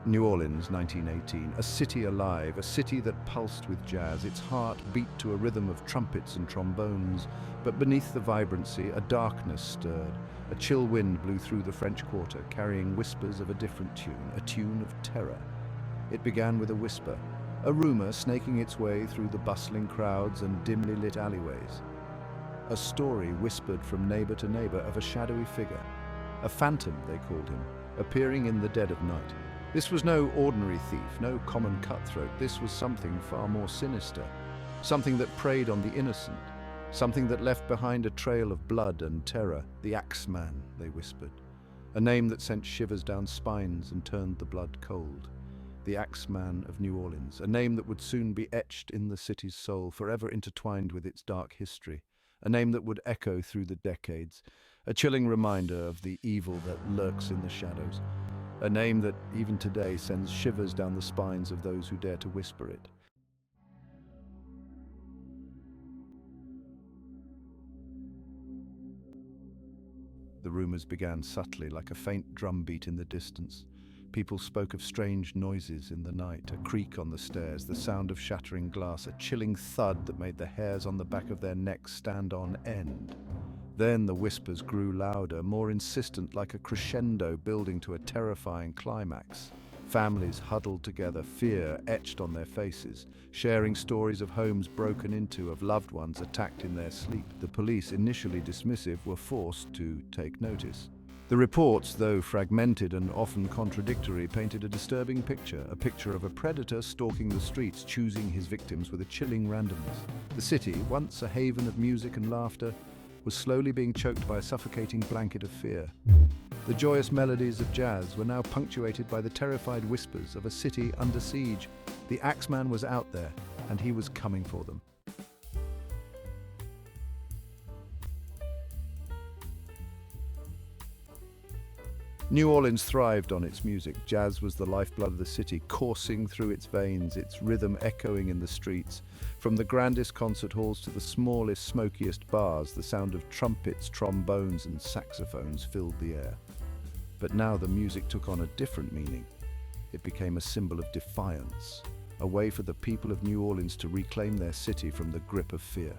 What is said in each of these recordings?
New Orleans, 1918, a city alive, a city that pulsed with jazz. Its heart beat to a rhythm of trumpets and trombones, but beneath the vibrancy, a darkness stirred. A chill wind blew through the French Quarter, carrying whispers of a different tune, a tune of terror. It began with a whisper, a rumor snaking its way through the bustling crowds and dimly lit alleyways. A story whispered from neighbor to neighbor of a shadowy figure, a phantom, they called him, appearing in the dead of night. This was no ordinary thief, no common cutthroat. This was something far more sinister, something that preyed on the innocent, something that left behind a trail of blood and terror. The Axeman, they whispered, a name that sent shivers down spines and turned the blood cold. The Axeman of New Orleans, a name that would soon be etched in the city's soul, forever intertwined with its dark history, a name that would echo through the decades, a chilling reminder of the evil that lurks in the shadows. A name that, even today, sends shivers down the spines of those who dare to whisper it. The rumors began subtly, like a faint drumbeat in the distance. People spoke of strange noises in the night, a creak on the stairs, the sound of shattering glass, a chilling thud that made the hairs on the back of their necks stand on end. Then the whispers grew louder, more insistent, like a crescendo building to a terrifying climax. Families huddled together, fear etched on their faces, sharing stories of homes broken into, of loved ones attacked in their sleep. The police, initially dismissive, were forced to take notice. The reports, though fragmented and often contradictory, painted a disturbing picture, a picture of a predator stalking the streets, choosing his victims with a chilling randomness. The city, once a haven of music and laughter, was slowly being choked by a suffocating blanket of fear. The joyous melodies of jazz were now punctuated by the terrified whispers of a city under siege. The Axeman was out there, and he was coming for them. New Orleans thrived on its music. Jazz was the lifeblood of the city, coursing through its veins, its rhythm echoing in the streets. From the grandest concert halls to the smallest, smokiest bars, the sound of trumpets, trombones, and saxophones filled the air. But now the music took on a different meaning. It became a symbol of defiance, a way for the people of New Orleans to reclaim their city from the grip of fear.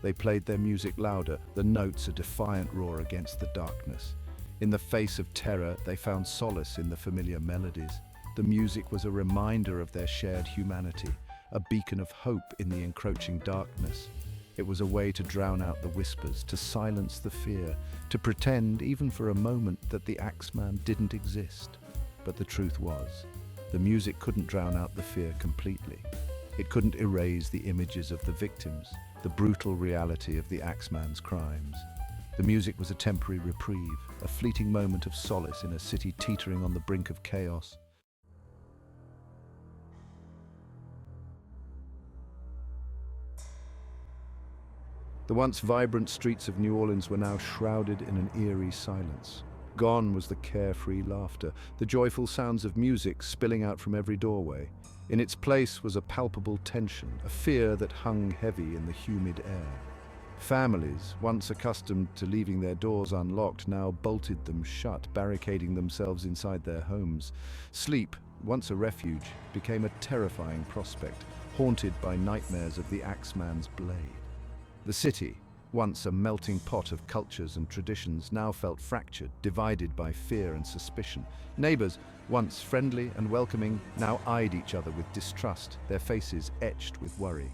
They played their music louder, the notes a defiant roar against the darkness. In the face of terror, they found solace in the familiar melodies. The music was a reminder of their shared humanity, a beacon of hope in the encroaching darkness. It was a way to drown out the whispers, to silence the fear, to pretend, even for a moment, that the Axeman didn't exist. But the truth was, the music couldn't drown out the fear completely. It couldn't erase the images of the victims, the brutal reality of the Axeman's crimes. The music was a temporary reprieve, a fleeting moment of solace in a city teetering on the brink of chaos. The once vibrant streets of New Orleans were now shrouded in an eerie silence. Gone was the carefree laughter, the joyful sounds of music spilling out from every doorway. In its place was a palpable tension, a fear that hung heavy in the humid air. Families, once accustomed to leaving their doors unlocked, now bolted them shut, barricading themselves inside their homes. Sleep, once a refuge, became a terrifying prospect, haunted by nightmares of the Axeman's blade. The city, once a melting pot of cultures and traditions, now felt fractured, divided by fear and suspicion. Neighbors, once friendly and welcoming, now eyed each other with distrust, their faces etched with worry.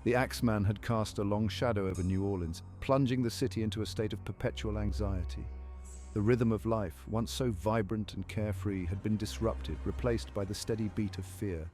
The Axeman had cast a long shadow over New Orleans, plunging the city into a state of perpetual anxiety. The rhythm of life, once so vibrant and carefree, had been disrupted, replaced by the steady beat of fear.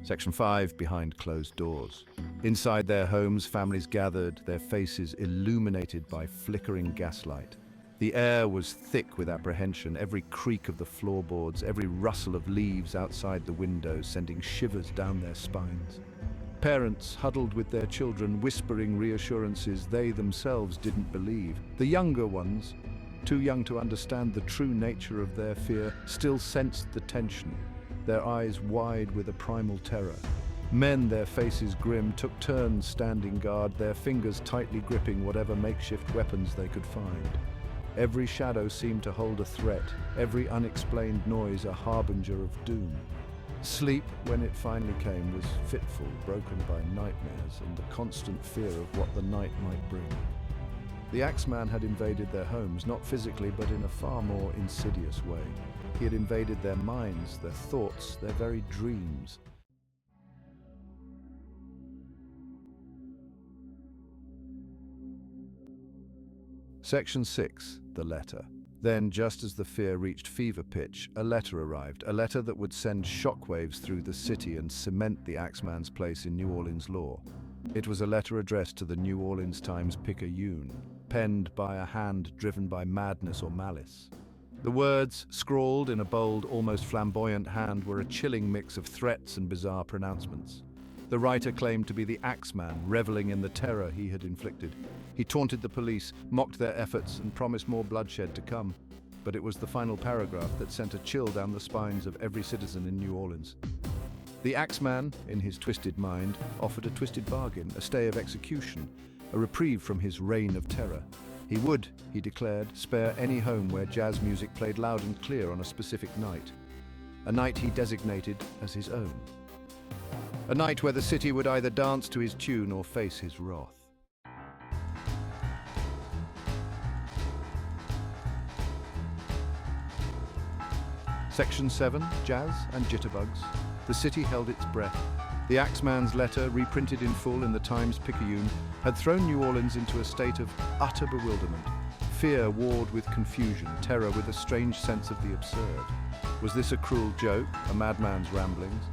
Section 5, behind closed doors. Inside their homes, families gathered, their faces illuminated by flickering gaslight. The air was thick with apprehension, every creak of the floorboards, every rustle of leaves outside the windows sending shivers down their spines. Parents huddled with their children, whispering reassurances they themselves didn't believe. The younger ones, too young to understand the true nature of their fear, still sensed the tension, their eyes wide with a primal terror. Men, their faces grim, took turns standing guard, their fingers tightly gripping whatever makeshift weapons they could find. Every shadow seemed to hold a threat, every unexplained noise a harbinger of doom. Sleep, when it finally came, was fitful, broken by nightmares and the constant fear of what the night might bring. The Axeman had invaded their homes, not physically, but in a far more insidious way. He had invaded their minds, their thoughts, their very dreams. Section 6. The letter. Then, just as the fear reached fever pitch, a letter arrived, a letter that would send shockwaves through the city and cement the Axeman's place in New Orleans law. It was a letter addressed to the New Orleans Times-Picayune, penned by a hand driven by madness or malice. The words, scrawled in a bold, almost flamboyant hand, were a chilling mix of threats and bizarre pronouncements. The writer claimed to be the Axeman, reveling in the terror he had inflicted. He taunted the police, mocked their efforts, and promised more bloodshed to come. But it was the final paragraph that sent a chill down the spines of every citizen in New Orleans. The Axeman, in his twisted mind, offered a twisted bargain, a stay of execution, a reprieve from his reign of terror. He would, he declared, spare any home where jazz music played loud and clear on a specific night. A night he designated as his own. A night where the city would either dance to his tune or face his wrath. Section 7, Jazz and Jitterbugs. The city held its breath. The Axeman's letter, reprinted in full in the Times-Picayune, had thrown New Orleans into a state of utter bewilderment. Fear warred with confusion, terror with a strange sense of the absurd. Was this a cruel joke, a madman's ramblings?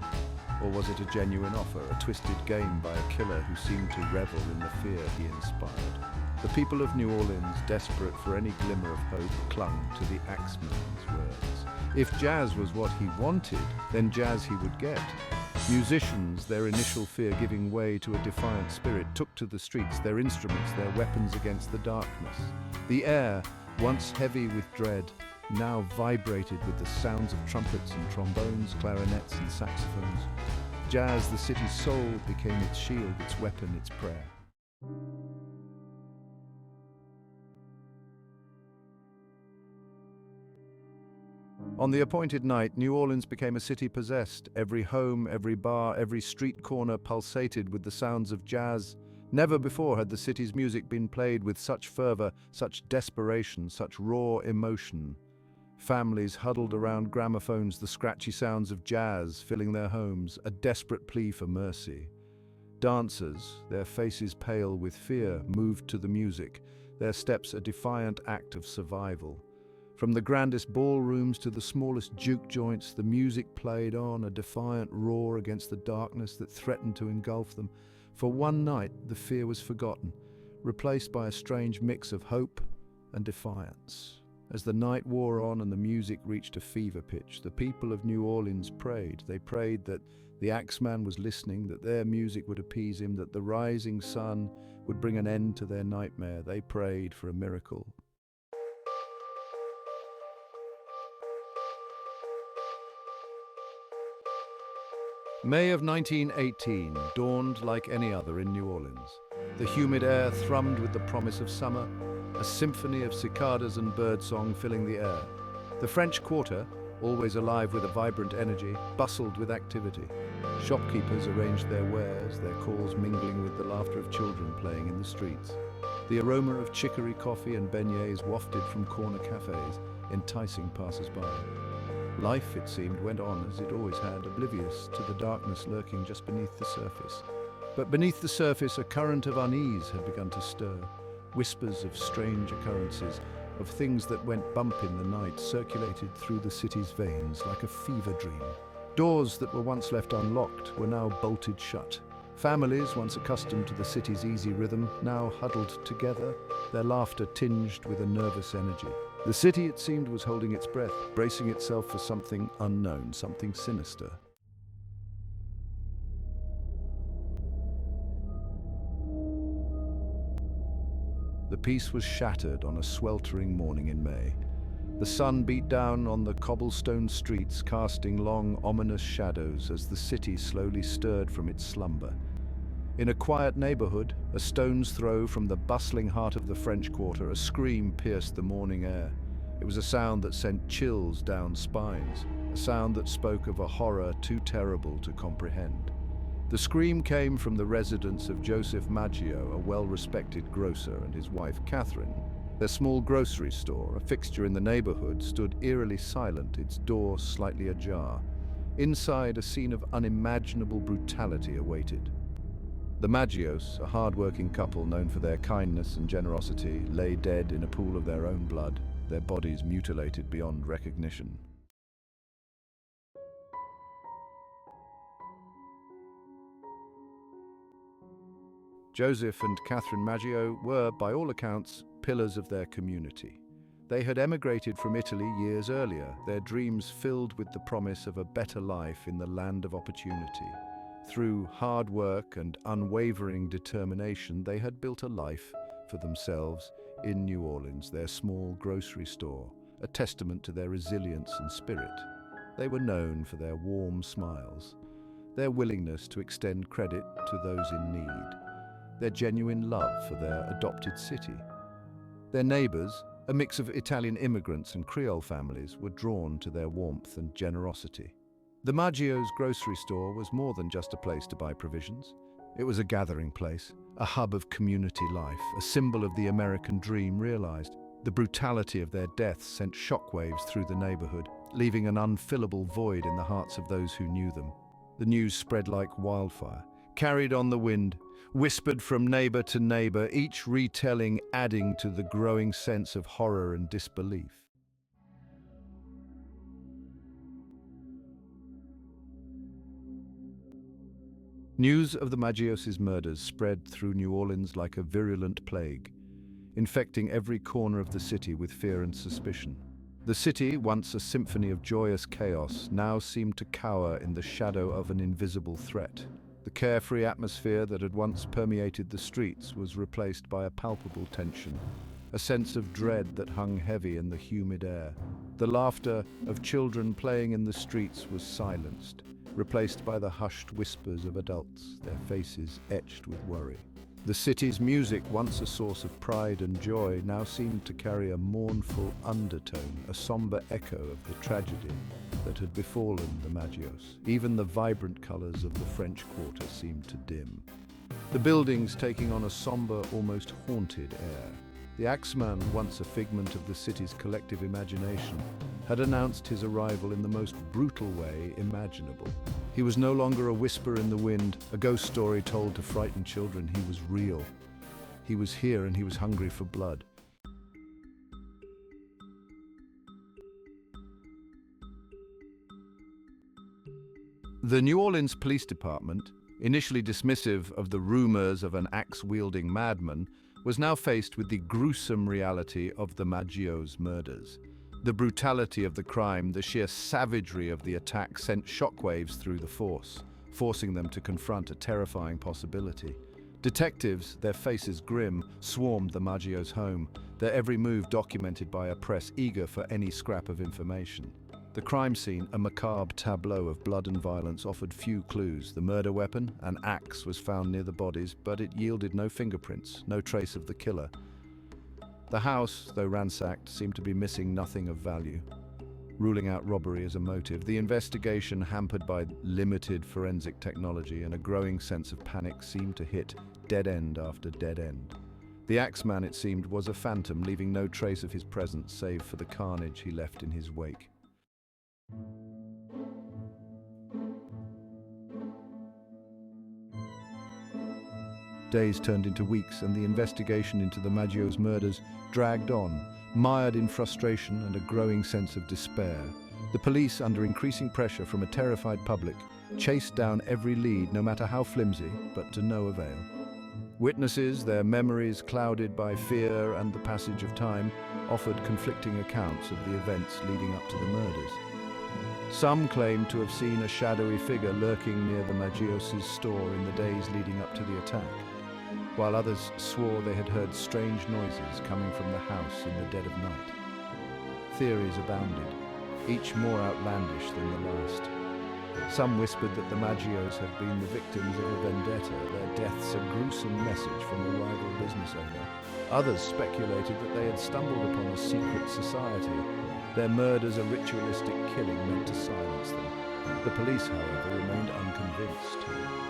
Or was it a genuine offer, a twisted game by a killer who seemed to revel in the fear he inspired? The people of New Orleans, desperate for any glimmer of hope, clung to the Axeman's words. If jazz was what he wanted, then jazz he would get. Musicians, their initial fear giving way to a defiant spirit, took to the streets, their instruments, their weapons against the darkness. The air, once heavy with dread, now vibrated with the sounds of trumpets and trombones, clarinets and saxophones. Jazz, the city's soul, became its shield, its weapon, its prayer. On the appointed night, New Orleans became a city possessed. Every home, every bar, every street corner pulsated with the sounds of jazz. Never before had the city's music been played with such fervor, such desperation, such raw emotion. Families huddled around gramophones, the scratchy sounds of jazz filling their homes, a desperate plea for mercy. Dancers, their faces pale with fear, moved to the music, their steps a defiant act of survival. From the grandest ballrooms to the smallest juke joints, the music played on, a defiant roar against the darkness that threatened to engulf them. For one night, the fear was forgotten, replaced by a strange mix of hope and defiance. As the night wore on and the music reached a fever pitch, the people of New Orleans prayed. They prayed that the Axeman was listening, that their music would appease him, that the rising sun would bring an end to their nightmare. They prayed for a miracle. May of 1918 dawned like any other in New Orleans. The humid air thrummed with the promise of summer, a symphony of cicadas and birdsong filling the air. The French Quarter, always alive with a vibrant energy, bustled with activity. Shopkeepers arranged their wares, their calls mingling with the laughter of children playing in the streets. The aroma of chicory coffee and beignets wafted from corner cafes, enticing passers-by. Life, it seemed, went on as it always had, oblivious to the darkness lurking just beneath the surface. But beneath the surface, a current of unease had begun to stir. Whispers of strange occurrences, of things that went bump in the night, circulated through the city's veins like a fever dream. Doors that were once left unlocked were now bolted shut. Families, once accustomed to the city's easy rhythm, now huddled together, their laughter tinged with a nervous energy. The city, it seemed, was holding its breath, bracing itself for something unknown, something sinister. The peace was shattered on a sweltering morning in May. The sun beat down on the cobblestone streets, casting long, ominous shadows as the city slowly stirred from its slumber. In a quiet neighborhood, a stone's throw from the bustling heart of the French Quarter, a scream pierced the morning air. It was a sound that sent chills down spines, a sound that spoke of a horror too terrible to comprehend. The scream came from the residence of Joseph Maggio, a well-respected grocer, and his wife Catherine. Their small grocery store, a fixture in the neighborhood, stood eerily silent, its door slightly ajar. Inside, a scene of unimaginable brutality awaited. The Maggios, a hard-working couple known for their kindness and generosity, lay dead in a pool of their own blood, their bodies mutilated beyond recognition. Joseph and Catherine Maggio were, by all accounts, pillars of their community. They had emigrated from Italy years earlier, their dreams filled with the promise of a better life in the land of opportunity. Through hard work and unwavering determination, they had built a life for themselves in New Orleans, their small grocery store, a testament to their resilience and spirit. They were known for their warm smiles, their willingness to extend credit to those in need, their genuine love for their adopted city. Their neighbors, a mix of Italian immigrants and Creole families, were drawn to their warmth and generosity. The Maggio's grocery store was more than just a place to buy provisions. It was a gathering place, a hub of community life, a symbol of the American dream realized. The brutality of their deaths sent shockwaves through the neighborhood, leaving an unfillable void in the hearts of those who knew them. The news spread like wildfire, carried on the wind, whispered from neighbor to neighbor, each retelling adding to the growing sense of horror and disbelief. News of the Maggios' murders spread through New Orleans like a virulent plague, infecting every corner of the city with fear and suspicion. The city, once a symphony of joyous chaos, now seemed to cower in the shadow of an invisible threat. The carefree atmosphere that had once permeated the streets was replaced by a palpable tension, a sense of dread that hung heavy in the humid air. The laughter of children playing in the streets was silenced, replaced by the hushed whispers of adults, their faces etched with worry. The city's music, once a source of pride and joy, now seemed to carry a mournful undertone, a somber echo of the tragedy that had befallen the Maggios. Even the vibrant colors of the French Quarter seemed to dim, the buildings taking on a somber, almost haunted air. The Axeman, once a figment of the city's collective imagination, had announced his arrival in the most brutal way imaginable. He was no longer a whisper in the wind, a ghost story told to frighten children. He was real. He was here and he was hungry for blood. The New Orleans Police Department, initially dismissive of the rumors of an axe-wielding madman, was now faced with the gruesome reality of the Maggios' murders. The brutality of the crime, the sheer savagery of the attack sent shockwaves through the force, forcing them to confront a terrifying possibility. Detectives, their faces grim, swarmed the Maggios' home, their every move documented by a press eager for any scrap of information. The crime scene, a macabre tableau of blood and violence, offered few clues. The murder weapon, an axe, was found near the bodies, but it yielded no fingerprints, no trace of the killer. The house, though ransacked, seemed to be missing nothing of value. Ruling out robbery as a motive, the investigation, hampered by limited forensic technology and a growing sense of panic, seemed to hit dead end after dead end. The Axeman, it seemed, was a phantom, leaving no trace of his presence save for the carnage he left in his wake. Days turned into weeks, and the investigation into the Maggios' murders dragged on, mired in frustration and a growing sense of despair. The police, under increasing pressure from a terrified public, chased down every lead, no matter how flimsy, but to no avail. Witnesses, their memories clouded by fear and the passage of time, offered conflicting accounts of the events leading up to the murders. Some claimed to have seen a shadowy figure lurking near the Maggios' store in the days leading up to the attack, while others swore they had heard strange noises coming from the house in the dead of night. Theories abounded, each more outlandish than the last. Some whispered that the Maggios had been the victims of a vendetta, their deaths a gruesome message from a rival business owner. Others speculated that they had stumbled upon a secret society, their murders a ritualistic killing meant to silence them. The police, however, remained unconvinced.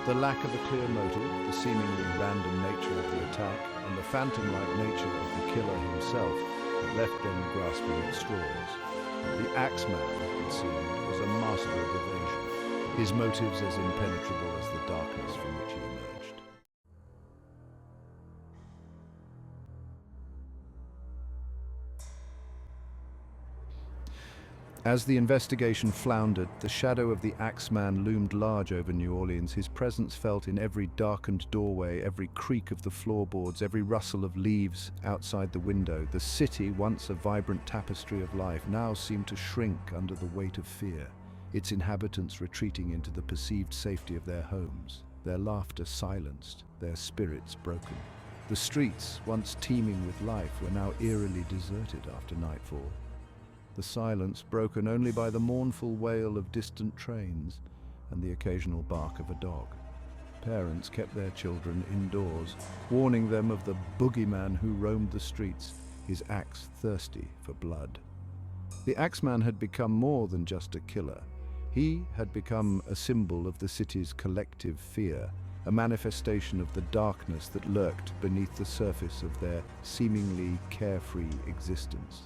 The lack of a clear motive, the seemingly random nature of the attack, and the phantom-like nature of the killer himself left them grasping at straws. The Axeman, it seemed, was a master of evasion, his motives as impenetrable as the darkness from which he emerged. As the investigation floundered, the shadow of the Axeman loomed large over New Orleans, his presence felt in every darkened doorway, every creak of the floorboards, every rustle of leaves outside the window. The city, once a vibrant tapestry of life, now seemed to shrink under the weight of fear, its inhabitants retreating into the perceived safety of their homes, their laughter silenced, their spirits broken. The streets, once teeming with life, were now eerily deserted after nightfall. The silence broken only by the mournful wail of distant trains and the occasional bark of a dog. Parents kept their children indoors, warning them of the boogeyman who roamed the streets, his axe thirsty for blood. The Axeman had become more than just a killer. He had become a symbol of the city's collective fear, a manifestation of the darkness that lurked beneath the surface of their seemingly carefree existence.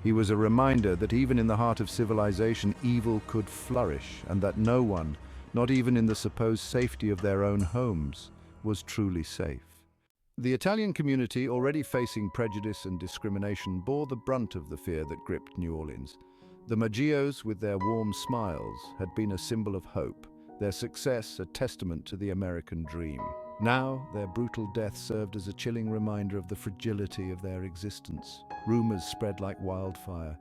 He was a reminder that even in the heart of civilization, evil could flourish, and that no one, not even in the supposed safety of their own homes, was truly safe. The Italian community, already facing prejudice and discrimination, bore the brunt of the fear that gripped New Orleans. The Maggios, with their warm smiles, had been a symbol of hope, their success a testament to the American dream. Now, their brutal death served as a chilling reminder of the fragility of their existence. Rumors spread like wildfire,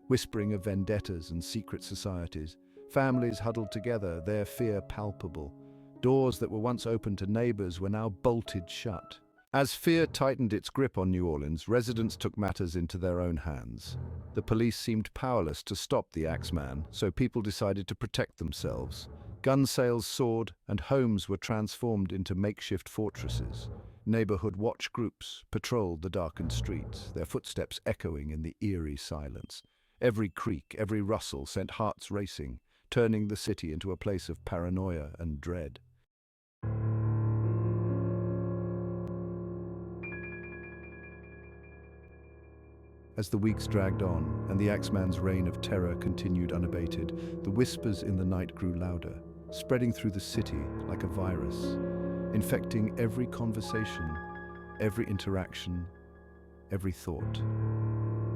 whispering of vendettas and secret societies. Families huddled together, their fear palpable. Doors that were once open to neighbors were now bolted shut. As fear tightened its grip on New Orleans, residents took matters into their own hands. The police seemed powerless to stop the Axeman, so people decided to protect themselves. Gun sales soared, and homes were transformed into makeshift fortresses. Neighborhood watch groups patrolled the darkened streets, their footsteps echoing in the eerie silence. Every creak, every rustle sent hearts racing, turning the city into a place of paranoia and dread. As the weeks dragged on, and the Axeman's reign of terror continued unabated, the whispers in the night grew louder, spreading through the city like a virus, infecting every conversation, every interaction, every thought.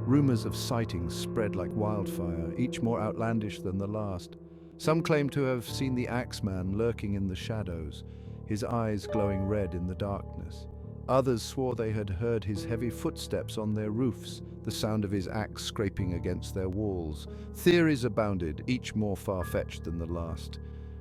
Rumors of sightings spread like wildfire, each more outlandish than the last. Some claimed to have seen the Axeman lurking in the shadows, his eyes glowing red in the darkness. Others swore they had heard his heavy footsteps on their roofs, the sound of his axe scraping against their walls. Theories abounded, each more far-fetched than the last.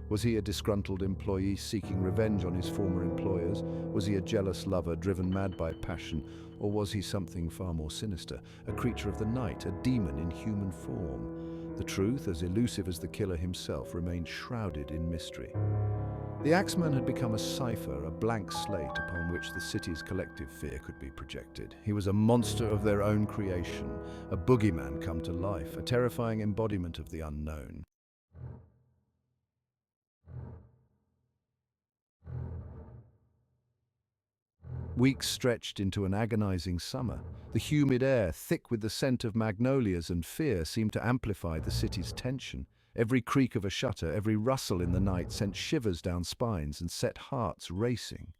Was he a disgruntled employee seeking revenge on his former employers? Was he a jealous lover driven mad by passion? Or was he something far more sinister, a creature of the night, a demon in human form? The truth, as elusive as the killer himself, remained shrouded in mystery. The Axeman had become a cipher, a blank slate upon which the city's collective fear could be projected. He was a monster of their own creation, a boogeyman come to life, a terrifying embodiment of the unknown. Weeks stretched into an agonizing summer. The humid air, thick with the scent of magnolias and fear, seemed to amplify the city's tension. Every creak of a shutter, every rustle in the night sent shivers down spines and set hearts racing.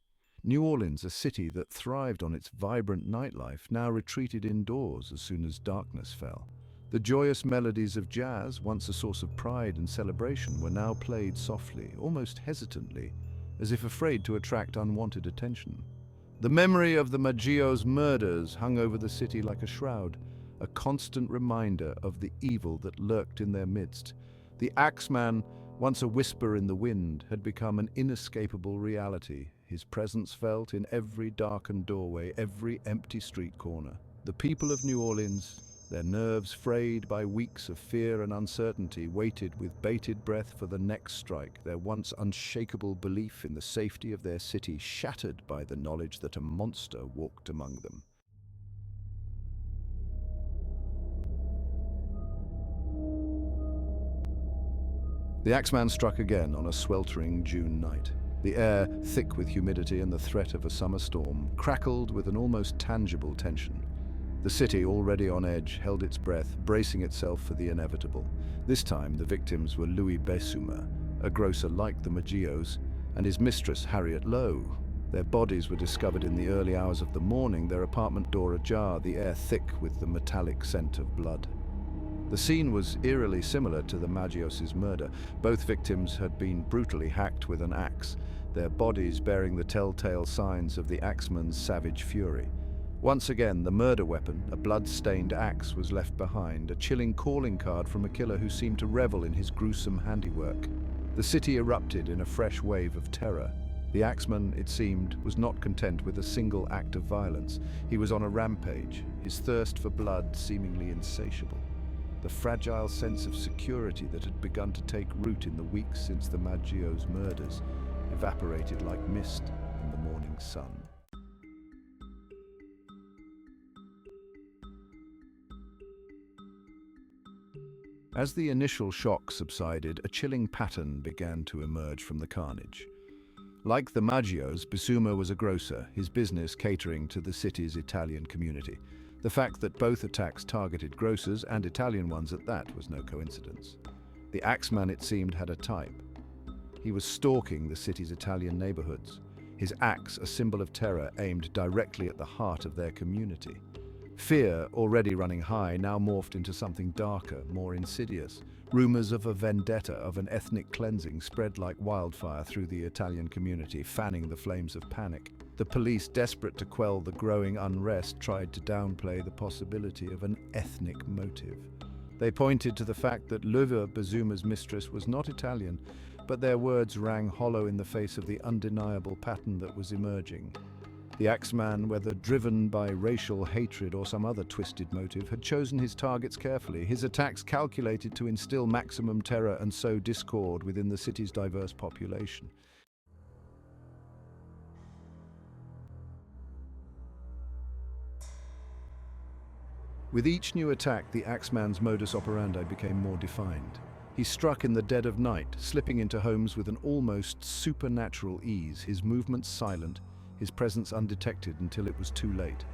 New Orleans, a city that thrived on its vibrant nightlife, now retreated indoors as soon as darkness fell. The joyous melodies of jazz, once a source of pride and celebration, were now played softly, almost hesitantly, as if afraid to attract unwanted attention. The memory of the Maggio's murders hung over the city like a shroud, a constant reminder of the evil that lurked in their midst. The Axeman, once a whisper in the wind, had become an inescapable reality, his presence felt in every darkened doorway, every empty street corner. The people of New Orleans, Their nerves, frayed by weeks of fear and uncertainty, waited with bated breath for the next strike, their once unshakable belief in the safety of their city shattered by the knowledge that a monster walked among them. The Axeman struck again on a sweltering June night. The air, thick with humidity and the threat of a summer storm, crackled with an almost tangible tension. The city, already on edge, held its breath, bracing itself for the inevitable. This time, the victims were Louis Bessumer, a grocer like the Maggios, and his mistress, Harriet Lowe. Their bodies were discovered in the early hours of the morning, their apartment door ajar, the air thick with the metallic scent of blood. The scene was eerily similar to the Maggios' murder. Both victims had been brutally hacked with an axe, their bodies bearing the telltale signs of the axeman's savage fury. Once again, the murder weapon, a blood-stained axe, was left behind, a chilling calling card from a killer who seemed to revel in his gruesome handiwork. The city erupted in a fresh wave of terror. The axeman, it seemed, was not content with a single act of violence. He was on a rampage, his thirst for blood seemingly insatiable. The fragile sense of security that had begun to take root in the weeks since the Maggios' murders evaporated like mist in the morning sun. As the initial shock subsided, a chilling pattern began to emerge from the carnage. Like the Maggios, Bessumer was a grocer, his business catering to the city's Italian community. The fact that both attacks targeted grocers, and Italian ones at that, was no coincidence. The Axeman, it seemed, had a type. He was stalking the city's Italian neighborhoods, his axe a symbol of terror aimed directly at the heart of their community. Fear, already running high, now morphed into something darker, more insidious. Rumors of a vendetta, of an ethnic cleansing, spread like wildfire through the Italian community, fanning the flames of panic. The police, desperate to quell the growing unrest, tried to downplay the possibility of an ethnic motive. They pointed to the fact that Louis Bessumer's mistress was not Italian, but their words rang hollow in the face of the undeniable pattern that was emerging. The Axeman, whether driven by racial hatred or some other twisted motive, had chosen his targets carefully, his attacks calculated to instill maximum terror and sow discord within the city's diverse population. With each new attack, the Axeman's modus operandi became more defined. He struck in the dead of night, slipping into homes with an almost supernatural ease, his movements silent, his presence undetected until it was too late.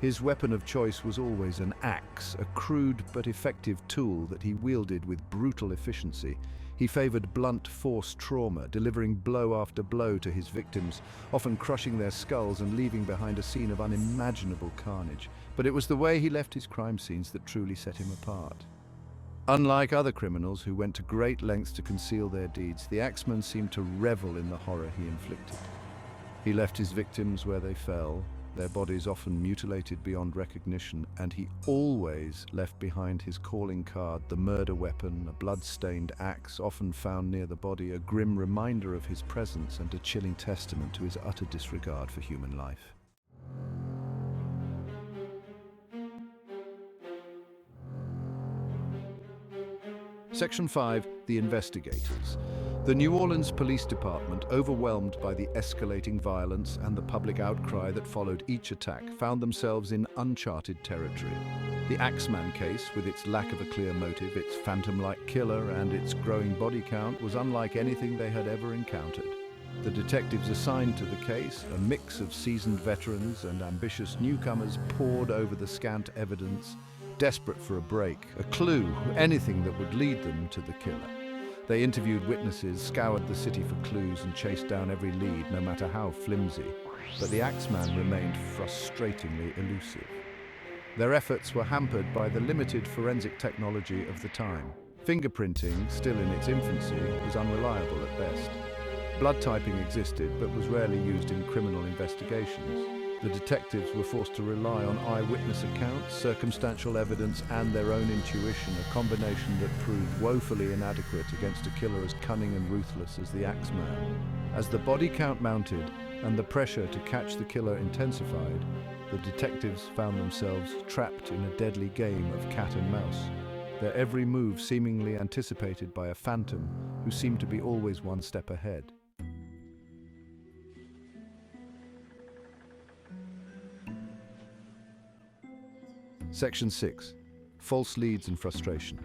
His weapon of choice was always an axe, a crude but effective tool that he wielded with brutal efficiency. He favored blunt force trauma, delivering blow after blow to his victims, often crushing their skulls and leaving behind a scene of unimaginable carnage. But it was the way he left his crime scenes that truly set him apart. Unlike other criminals who went to great lengths to conceal their deeds, the Axeman seemed to revel in the horror he inflicted. He left his victims where they fell, their bodies often mutilated beyond recognition, and he always left behind his calling card, the murder weapon, a blood-stained axe often found near the body, a grim reminder of his presence and a chilling testament to his utter disregard for human life. Section 5. The Investigators. The New Orleans Police Department, overwhelmed by the escalating violence and the public outcry that followed each attack, found themselves in uncharted territory. The Axeman case, with its lack of a clear motive, its phantom-like killer, and its growing body count, was unlike anything they had ever encountered. The detectives assigned to the case, a mix of seasoned veterans and ambitious newcomers, pored over the scant evidence, desperate for a break, a clue, anything that would lead them to the killer. They interviewed witnesses, scoured the city for clues, and chased down every lead, no matter how flimsy. But the Axeman remained frustratingly elusive. Their efforts were hampered by the limited forensic technology of the time. Fingerprinting, still in its infancy, was unreliable at best. Blood typing existed, but was rarely used in criminal investigations. The detectives were forced to rely on eyewitness accounts, circumstantial evidence, and their own intuition, a combination that proved woefully inadequate against a killer as cunning and ruthless as the Axeman. As the body count mounted and the pressure to catch the killer intensified, the detectives found themselves trapped in a deadly game of cat and mouse, their every move seemingly anticipated by a phantom who seemed to be always one step ahead. Section 6. False leads and frustration.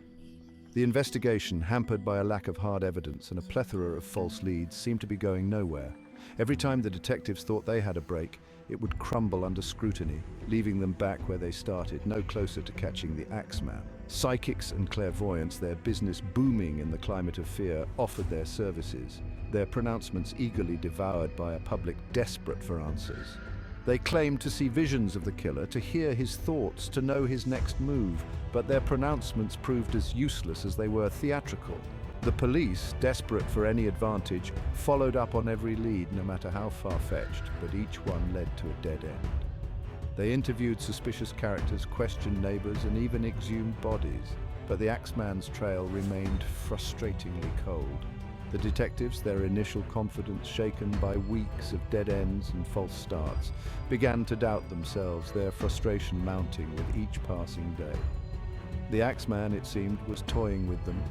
The investigation, hampered by a lack of hard evidence and a plethora of false leads, seemed to be going nowhere. Every time the detectives thought they had a break, it would crumble under scrutiny, leaving them back where they started, no closer to catching the Axeman. Psychics and clairvoyants, their business booming in the climate of fear, offered their services, their pronouncements eagerly devoured by a public desperate for answers. They claimed to see visions of the killer, to hear his thoughts, to know his next move, but their pronouncements proved as useless as they were theatrical. The police, desperate for any advantage, followed up on every lead, no matter how far-fetched, but each one led to a dead end. They interviewed suspicious characters, questioned neighbors, and even exhumed bodies, but the Axeman's trail remained frustratingly cold. The detectives, their initial confidence shaken by weeks of dead ends and false starts, began to doubt themselves, their frustration mounting with each passing day. The Axeman, it seemed, was toying with them,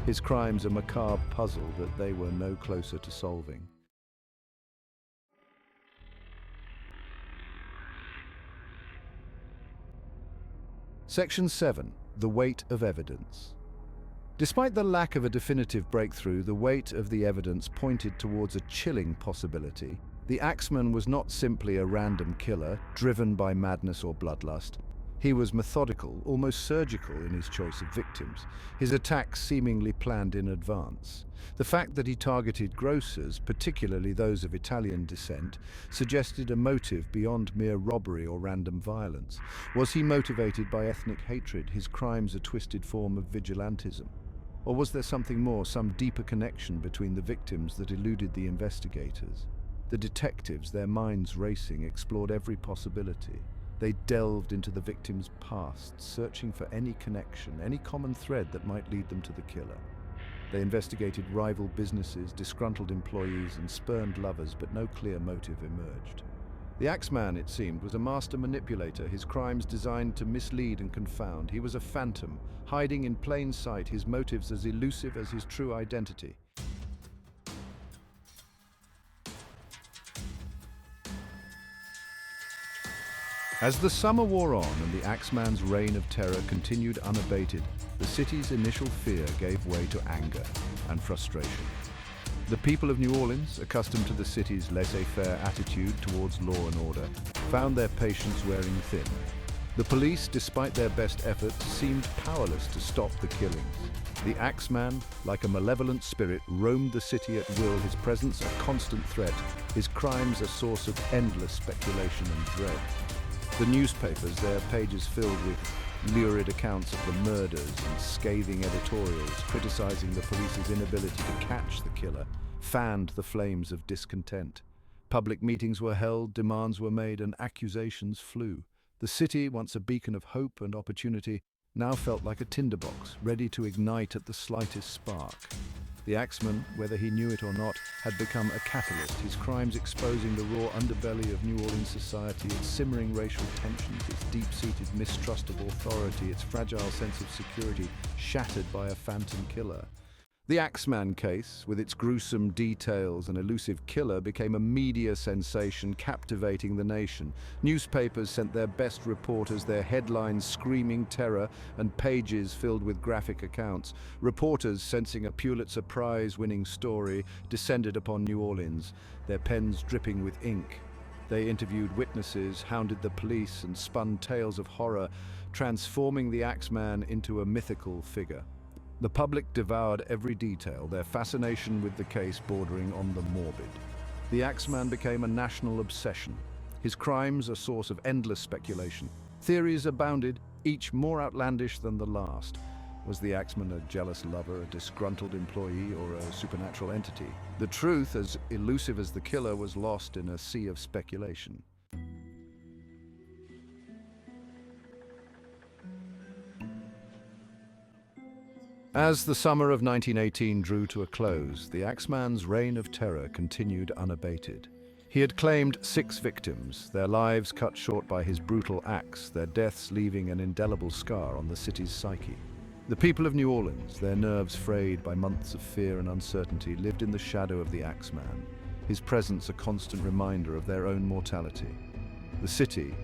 his crimes a macabre puzzle that they were no closer to solving. Section 7. The weight of evidence. Despite the lack of a definitive breakthrough, the weight of the evidence pointed towards a chilling possibility. The Axeman was not simply a random killer, driven by madness or bloodlust. He was methodical, almost surgical in his choice of victims, his attacks seemingly planned in advance. The fact that he targeted grocers, particularly those of Italian descent, suggested a motive beyond mere robbery or random violence. Was he motivated by ethnic hatred, his crimes a twisted form of vigilantism? Or was there something more, some deeper connection between the victims that eluded the investigators? The detectives, their minds racing, explored every possibility. They delved into the victims' past, searching for any connection, any common thread that might lead them to the killer. They investigated rival businesses, disgruntled employees, and spurned lovers, but no clear motive emerged. The Axeman, it seemed, was a master manipulator, his crimes designed to mislead and confound. He was a phantom, hiding in plain sight, his motives as elusive as his true identity. As the summer wore on and the Axeman's reign of terror continued unabated, the city's initial fear gave way to anger and frustration. The people of New Orleans, accustomed to the city's laissez-faire attitude towards law and order, found their patience wearing thin. The police, despite their best efforts, seemed powerless to stop the killings. The Axeman, like a malevolent spirit, roamed the city at will, his presence a constant threat, his crimes a source of endless speculation and dread. The newspapers, their pages filled with lurid accounts of the murders and scathing editorials criticizing the police's inability to catch the killer, fanned the flames of discontent. Public meetings were held, demands were made, and accusations flew. The city, once a beacon of hope and opportunity, now felt like a tinderbox, ready to ignite at the slightest spark. The Axeman, whether he knew it or not, had become a catalyst, his crimes exposing the raw underbelly of New Orleans society, its simmering racial tensions, its deep-seated mistrust of authority, its fragile sense of security, shattered by a phantom killer. The Axeman case, with its gruesome details and elusive killer, became a media sensation, captivating the nation. Newspapers sent their best reporters, their headlines screaming terror and pages filled with graphic accounts. Reporters, sensing a Pulitzer Prize-winning story, descended upon New Orleans, their pens dripping with ink. They interviewed witnesses, hounded the police, and spun tales of horror, transforming the Axeman into a mythical figure. The public devoured every detail, their fascination with the case bordering on the morbid. The Axeman became a national obsession, his crimes a source of endless speculation. Theories abounded, each more outlandish than the last. Was the Axeman a jealous lover, a disgruntled employee, or a supernatural entity? The truth, as elusive as the killer, was lost in a sea of speculation. As the summer of 1918 drew to a close, the Axeman's reign of terror continued unabated. He had claimed 6 victims, their lives cut short by his brutal axe, their deaths leaving an indelible scar on the city's psyche. The people of New Orleans, their nerves frayed by months of fear and uncertainty, lived in the shadow of the Axeman, his presence a constant reminder of their own mortality. The city,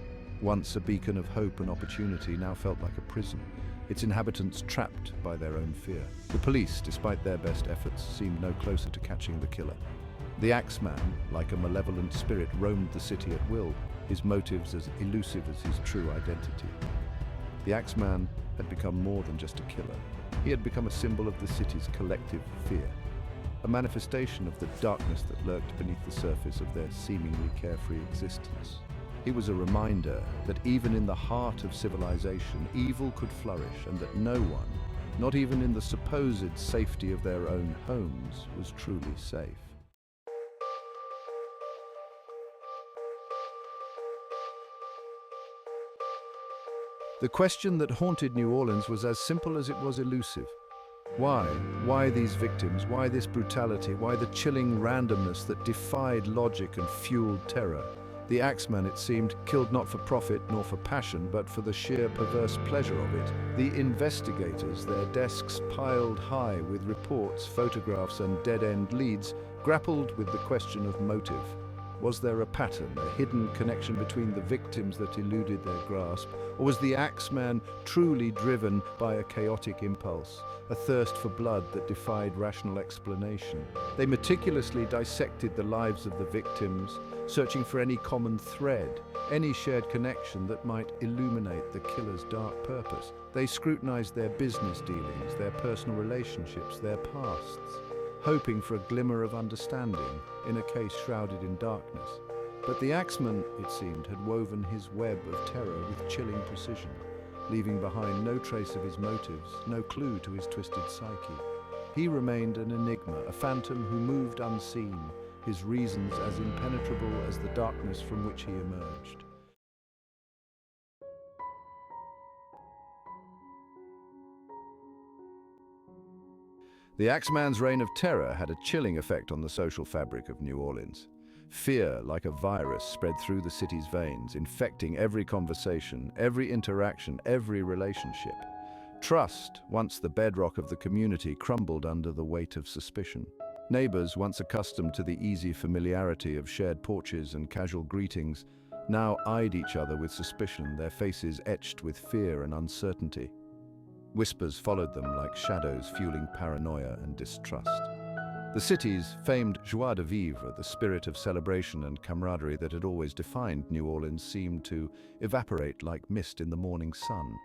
once a beacon of hope and opportunity, now felt like a prison, its inhabitants trapped by their own fear. The police, despite their best efforts, seemed no closer to catching the killer. The Axeman, like a malevolent spirit, roamed the city at will, his motives as elusive as his true identity. The Axeman had become more than just a killer. He had become a symbol of the city's collective fear, a manifestation of the darkness that lurked beneath the surface of their seemingly carefree existence. He was a reminder that even in the heart of civilization, evil could flourish, and that no one, not even in the supposed safety of their own homes, was truly safe. The question that haunted New Orleans was as simple as it was elusive. Why? Why these victims? Why this brutality? Why the chilling randomness that defied logic and fueled terror? The Axeman, it seemed, killed not for profit nor for passion, but for the sheer perverse pleasure of it. The investigators, their desks piled high with reports, photographs, and dead-end leads, grappled with the question of motive. Was there a pattern, a hidden connection between the victims that eluded their grasp, or was the Axeman truly driven by a chaotic impulse, a thirst for blood that defied rational explanation? They meticulously dissected the lives of the victims, searching for any common thread, any shared connection that might illuminate the killer's dark purpose. They scrutinized their business dealings, their personal relationships, their pasts, hoping for a glimmer of understanding in a case shrouded in darkness. But the Axeman, it seemed, had woven his web of terror with chilling precision, leaving behind no trace of his motives, no clue to his twisted psyche. He remained an enigma, a phantom who moved unseen, his reasons as impenetrable as the darkness from which he emerged. The Axeman's reign of terror had a chilling effect on the social fabric of New Orleans. Fear, like a virus, spread through the city's veins, infecting every conversation, every interaction, every relationship. Trust, once the bedrock of the community, crumbled under the weight of suspicion. Neighbors, once accustomed to the easy familiarity of shared porches and casual greetings, now eyed each other with suspicion, their faces etched with fear and uncertainty. Whispers followed them like shadows, fueling paranoia and distrust. The city's famed joie de vivre, the spirit of celebration and camaraderie that had always defined New Orleans, seemed to evaporate like mist in the morning sun.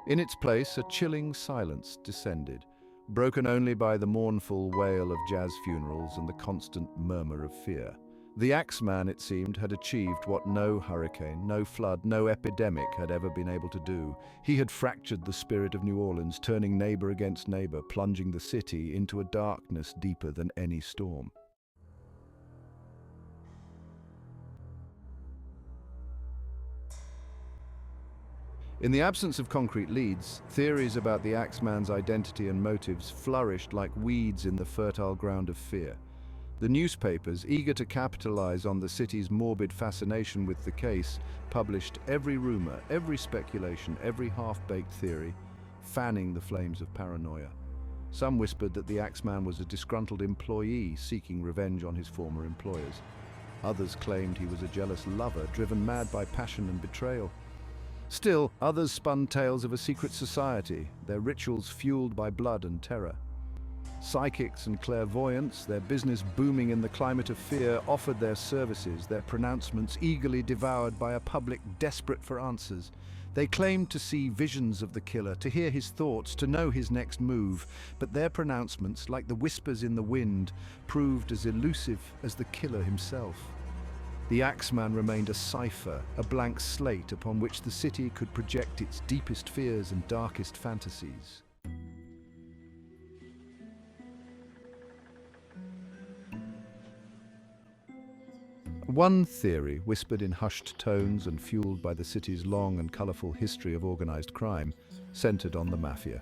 In its place, a chilling silence descended, broken only by the mournful wail of jazz funerals and the constant murmur of fear. The Axeman, it seemed, had achieved what no hurricane, no flood, no epidemic had ever been able to do. He had fractured the spirit of New Orleans, turning neighbor against neighbor, plunging the city into a darkness deeper than any storm. In the absence of concrete leads, theories about the Axeman's identity and motives flourished like weeds in the fertile ground of fear. The newspapers, eager to capitalize on the city's morbid fascination with the case, published every rumor, every speculation, every half-baked theory, fanning the flames of paranoia. Some whispered that the Axeman was a disgruntled employee seeking revenge on his former employers. Others claimed he was a jealous lover, driven mad by passion and betrayal. Still, others spun tales of a secret society, their rituals fueled by blood and terror. Psychics and clairvoyants, their business booming in the climate of fear, offered their services, their pronouncements eagerly devoured by a public desperate for answers. They claimed to see visions of the killer, to hear his thoughts, to know his next move, but their pronouncements, like the whispers in the wind, proved as elusive as the killer himself. The Axeman remained a cipher, a blank slate upon which the city could project its deepest fears and darkest fantasies. One theory, whispered in hushed tones and fueled by the city's long and colorful history of organized crime, centered on the mafia.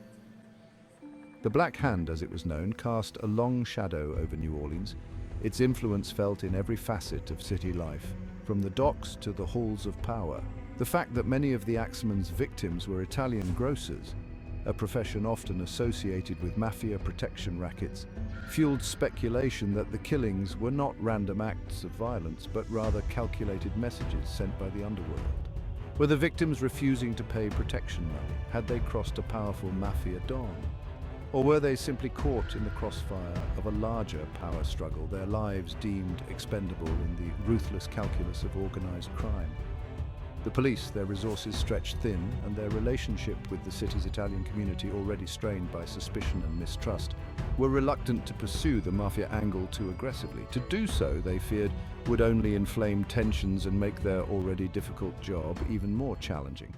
The Black Hand, as it was known, cast a long shadow over New Orleans, its influence felt in every facet of city life, from the docks to the halls of power. The fact that many of the Axeman's victims were Italian grocers, a profession often associated with mafia protection rackets, fueled speculation that the killings were not random acts of violence, but rather calculated messages sent by the underworld. Were the victims refusing to pay protection money? Had they crossed a powerful mafia don? Or were they simply caught in the crossfire of a larger power struggle, their lives deemed expendable in the ruthless calculus of organized crime? The police, their resources stretched thin, and their relationship with the city's Italian community, already strained by suspicion and mistrust, were reluctant to pursue the mafia angle too aggressively. To do so, they feared, would only inflame tensions and make their already difficult job even more challenging.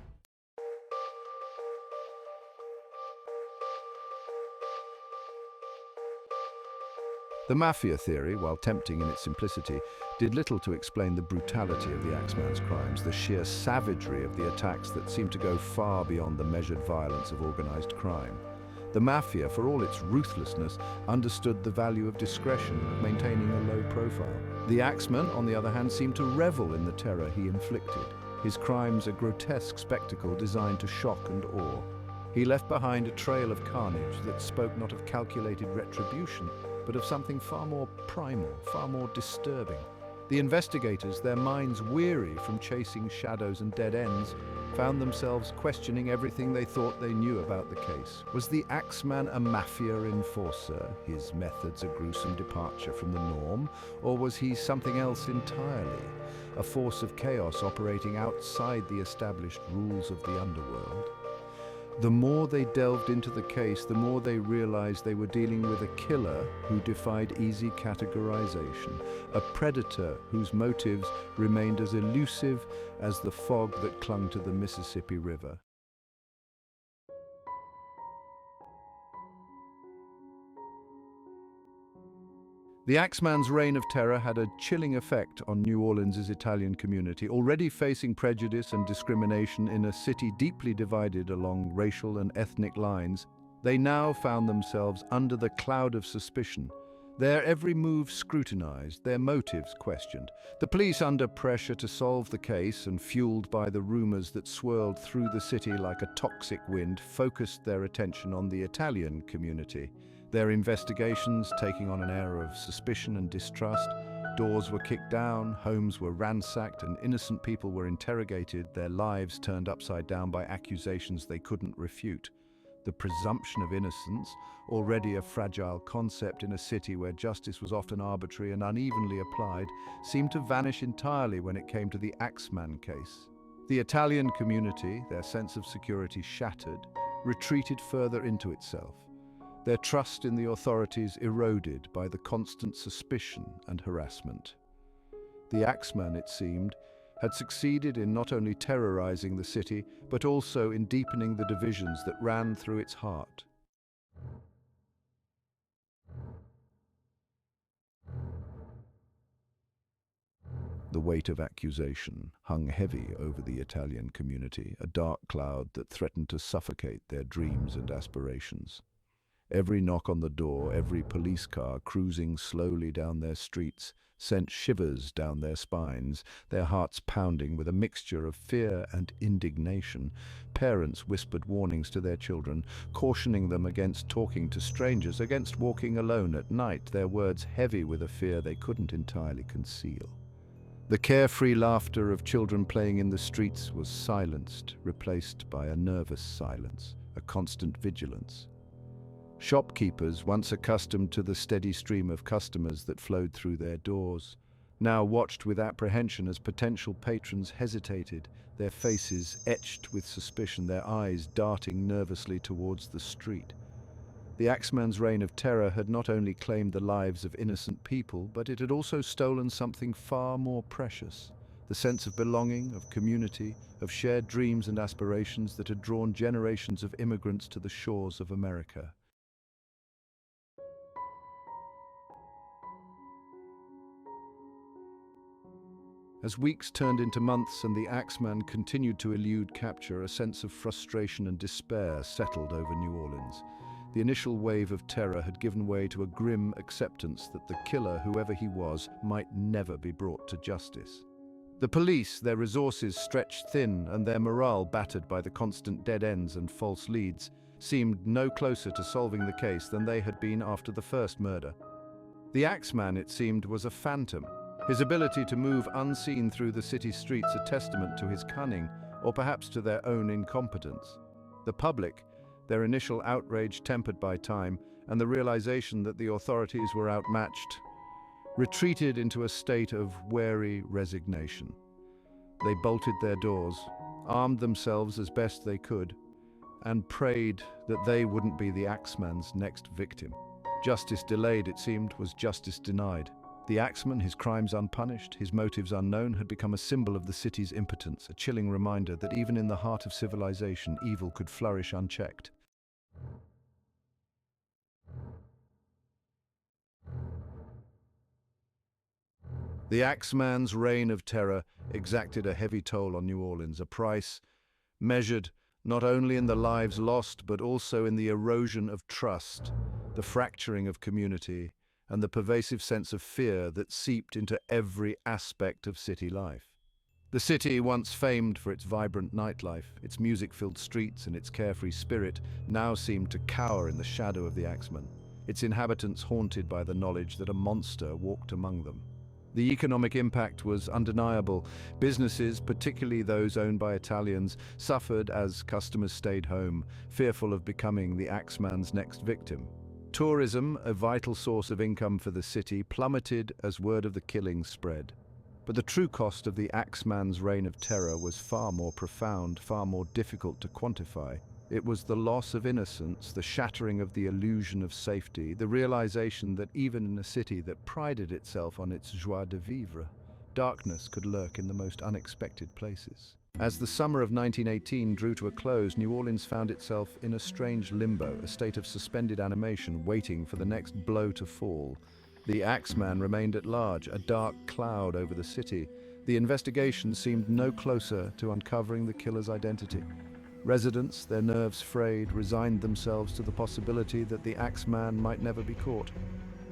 The mafia theory, while tempting in its simplicity, did little to explain the brutality of the Axeman's crimes, the sheer savagery of the attacks that seemed to go far beyond the measured violence of organized crime. The mafia, for all its ruthlessness, understood the value of discretion, of maintaining a low profile. The Axeman, on the other hand, seemed to revel in the terror he inflicted, his crimes a grotesque spectacle designed to shock and awe. He left behind a trail of carnage that spoke not of calculated retribution, but of something far more primal, far more disturbing. The investigators, their minds weary from chasing shadows and dead ends, found themselves questioning everything they thought they knew about the case. Was the Axeman a mafia enforcer, his methods a gruesome departure from the norm, or was he something else entirely, a force of chaos operating outside the established rules of the underworld? The more they delved into the case, the more they realized they were dealing with a killer who defied easy categorization, a predator whose motives remained as elusive as the fog that clung to the Mississippi River. The Axeman's reign of terror had a chilling effect on New Orleans' Italian community, already facing prejudice and discrimination in a city deeply divided along racial and ethnic lines. They now found themselves under the cloud of suspicion, their every move scrutinized, their motives questioned. The police, under pressure to solve the case and fueled by the rumors that swirled through the city like a toxic wind, focused their attention on the Italian community. Their investigations taking on an air of suspicion and distrust. Doors were kicked down, homes were ransacked, and innocent people were interrogated, their lives turned upside down by accusations they couldn't refute. The presumption of innocence, already a fragile concept in a city where justice was often arbitrary and unevenly applied, seemed to vanish entirely when it came to the Axeman case. The Italian community, their sense of security shattered, retreated further into itself. Their trust in the authorities eroded by the constant suspicion and harassment. The Axeman, it seemed, had succeeded in not only terrorizing the city, but also in deepening the divisions that ran through its heart. The weight of accusation hung heavy over the Italian community, a dark cloud that threatened to suffocate their dreams and aspirations. Every knock on the door, every police car cruising slowly down their streets, sent shivers down their spines, their hearts pounding with a mixture of fear and indignation. Parents whispered warnings to their children, cautioning them against talking to strangers, against walking alone at night, their words heavy with a fear they couldn't entirely conceal. The carefree laughter of children playing in the streets was silenced, replaced by a nervous silence, a constant vigilance. Shopkeepers, once accustomed to the steady stream of customers that flowed through their doors, now watched with apprehension as potential patrons hesitated, their faces etched with suspicion, their eyes darting nervously towards the street. The Axeman's reign of terror had not only claimed the lives of innocent people, but it had also stolen something far more precious, the sense of belonging, of community, of shared dreams and aspirations that had drawn generations of immigrants to the shores of America. As weeks turned into months and the Axeman continued to elude capture, a sense of frustration and despair settled over New Orleans. The initial wave of terror had given way to a grim acceptance that the killer, whoever he was, might never be brought to justice. The police, their resources stretched thin and their morale battered by the constant dead ends and false leads, seemed no closer to solving the case than they had been after the first murder. The Axeman, it seemed, was a phantom, his ability to move unseen through the city streets a testament to his cunning, or perhaps to their own incompetence. The public, their initial outrage tempered by time and the realization that the authorities were outmatched, retreated into a state of wary resignation. They bolted their doors, armed themselves as best they could, and prayed that they wouldn't be the Axeman's next victim. Justice delayed, it seemed, was justice denied. The Axeman, his crimes unpunished, his motives unknown, had become a symbol of the city's impotence, a chilling reminder that even in the heart of civilization, evil could flourish unchecked. The Axeman's reign of terror exacted a heavy toll on New Orleans, a price measured not only in the lives lost but also in the erosion of trust, the fracturing of community, and the pervasive sense of fear that seeped into every aspect of city life. The city, once famed for its vibrant nightlife, its music-filled streets and its carefree spirit, now seemed to cower in the shadow of the Axeman, its inhabitants haunted by the knowledge that a monster walked among them. The economic impact was undeniable. Businesses, particularly those owned by Italians, suffered as customers stayed home, fearful of becoming the Axeman's next victim. Tourism, a vital source of income for the city, plummeted as word of the killings spread. But the true cost of the Axeman's reign of terror was far more profound, far more difficult to quantify. It was the loss of innocence, the shattering of the illusion of safety, the realization that even in a city that prided itself on its joie de vivre, darkness could lurk in the most unexpected places. As the summer of 1918 drew to a close, New Orleans found itself in a strange limbo, a state of suspended animation, waiting for the next blow to fall. The Axeman remained at large, a dark cloud over the city. The investigation seemed no closer to uncovering the killer's identity. Residents, their nerves frayed, resigned themselves to the possibility that the Axeman might never be caught.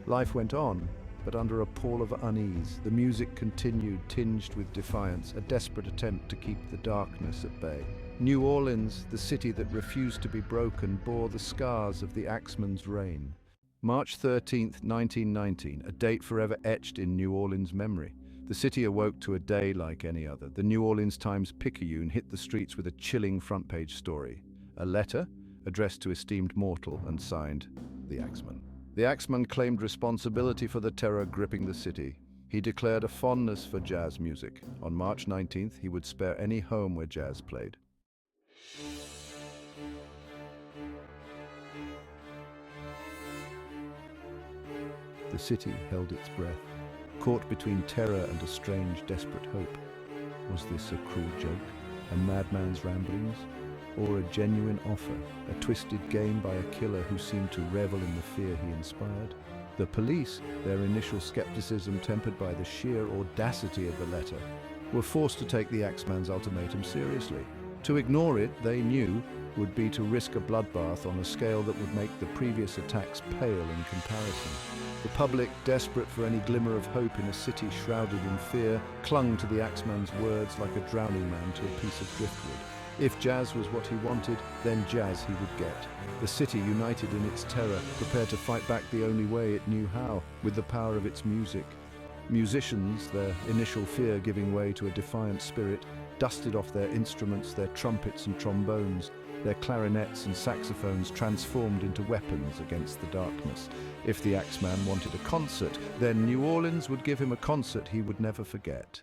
Life went on, but under a pall of unease. The music continued, tinged with defiance, a desperate attempt to keep the darkness at bay. New Orleans, the city that refused to be broken, bore the scars of the Axeman's reign. March 13th, 1919, a date forever etched in New Orleans' memory. The city awoke to a day like any other. The New Orleans Times-Picayune hit the streets with a chilling front-page story. A letter addressed to esteemed mortal and signed, the Axeman. The Axeman claimed responsibility for the terror gripping the city. He declared a fondness for jazz music. On March 19th, he would spare any home where jazz played. The city held its breath, caught between terror and a strange, desperate hope. Was this a cruel joke, a madman's ramblings, or a genuine offer, a twisted game by a killer who seemed to revel in the fear he inspired? The police, their initial skepticism tempered by the sheer audacity of the letter, were forced to take the Axeman's ultimatum seriously. To ignore it, they knew, would be to risk a bloodbath on a scale that would make the previous attacks pale in comparison. The public, desperate for any glimmer of hope in a city shrouded in fear, clung to the Axeman's words like a drowning man to a piece of driftwood. If jazz was what he wanted, then jazz he would get. The city, united in its terror, prepared to fight back the only way it knew how, with the power of its music. Musicians, their initial fear giving way to a defiant spirit, dusted off their instruments, their trumpets and trombones, their clarinets and saxophones transformed into weapons against the darkness. If the Axeman wanted a concert, then New Orleans would give him a concert he would never forget.